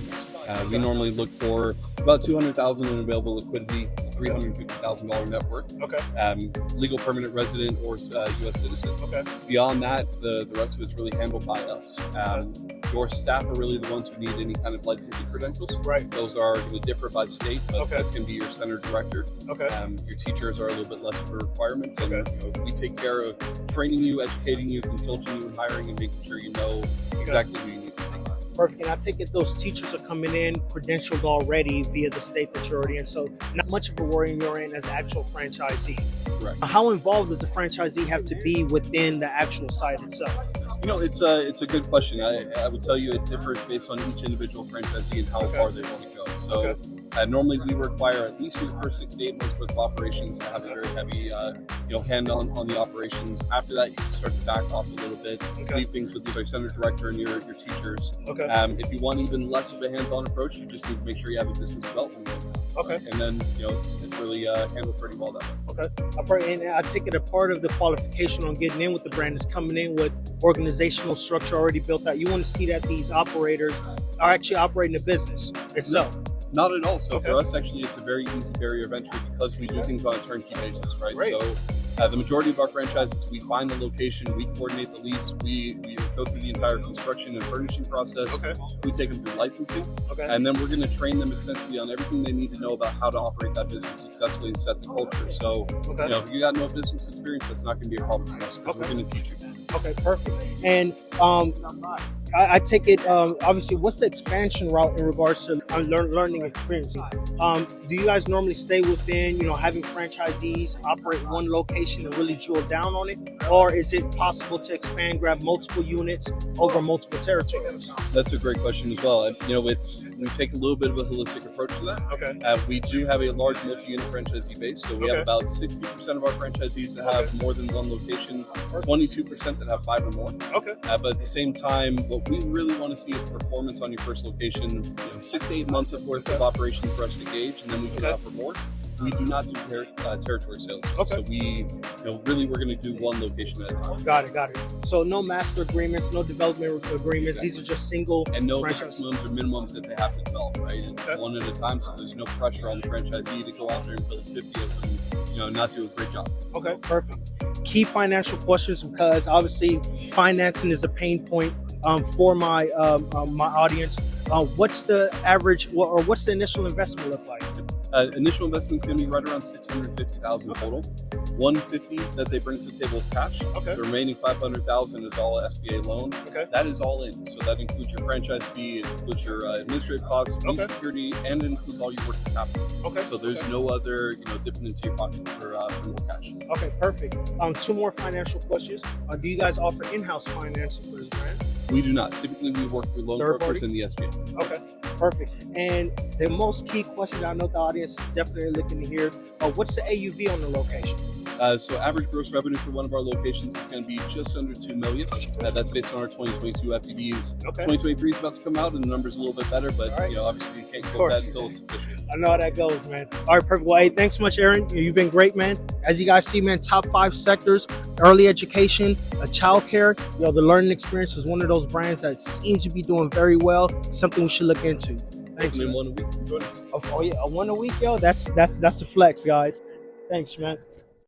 requirements. We normally look for about $200,000 in available liquidity, $350,000 net worth, legal permanent resident or U.S. citizen. Beyond that, the rest of it's really handled by us. Your staff are really the ones who need any kind of licensing credentials. Those are going to differ by state, but that's going to be your center director. Your teachers are a little bit less of a requirement, and we take care of training you, educating you, consulting you, and hiring, and making sure you know exactly who you need to take. Perfect. And I take it those teachers are coming in credentialed already via the state that you're already in, so not much of a worry on your end as an actual franchisee. Correct. How involved does the franchisee have to be within the actual site itself? You know, it's a good question. I would tell you it differs based on each individual franchisee and how far they want to go. So normally we require at least your first 6 to 8 months worth of operations to have a very heavy hand on the operations. After that, you can start to back off a little bit, leave things with either center director and your teachers. If you want even less of a hands-on approach, you just need to make sure you have a business development manager. And then it's really handled pretty well that way. And I take it a part of the qualification on getting in with the brand is coming in with organizational structure already built out. You want to see that these operators are actually operating the business itself. Not at all. So for us, actually, it's a very easy barrier of entry because we do things on a turnkey basis, right? So the majority of our franchises, we find the location, we coordinate the lease, we go through the entire construction and furnishing process. We take them through licensing, and then we're going to train them extensively on everything they need to know about how to operate that business successfully and set the culture. So if you got no business experience, that's not going to be a problem for us because we're going to teach you. Perfect. And I take it, obviously, what's the expansion route in regards to learning experience? Do you guys normally stay within, having franchisees operate one location and really drill down on it? Or is it possible to expand, grab multiple units over multiple territories? That's a great question as well. We take a little bit of a holistic approach to that. We do have a large multi-unit franchisee base, so we have about 60% of our franchisees that have more than one location, 22% that have 5 or more. But at the same time, what we really want to see is performance on your first location. 6 to 8 months of worth of operation for us to gauge, and then we can offer more. We do not do territory sales. So we, really we're going to do one location at a time. Got it. So no master agreements, no development agreements. These are just single and no maximums or minimums that they have to develop, right? It's one at a time, so there's no pressure on the franchisee to go out there and build 50 of them, not do a great job. Perfect. Key financial questions, because obviously financing is a pain point for my my audience. What's the average, or what's the initial investment look like? Initial investment is going to be right around $650,000 total. $150,000 that they bring to the table is cash. The remaining $500,000 is all SBA loan. That is all in. So that includes your franchise fee, it includes your administrative costs, lease security, and it includes all your working capital. So there's no other, dipping into your pocket for more cash. Perfect. 2 more financial questions. Do you guys offer in-house financing for this brand? We do not. Typically, we work through loan brokers and the SBA. Perfect. And the most key question I know the audience is definitely looking to hear, what's the AUV on the location? So average gross revenue for one of our locations is going to be just under $2 million. That's based on our 2022 FDVs. 2023 is about to come out, and the number's a little bit better, but obviously you can't quote that until it's official. I know how that goes, man. All right, perfect. Well, hey, thanks so much, Aaron. You've been great, man. As you guys see, man, top 5 sectors: early education, childcare. The learning experience is one of those brands that seems to be doing very well. Something we should look into. Thanks, man. 1 a week. Join us. Oh yeah, 1 a week, yo. That's a flex, guys. Thanks, man.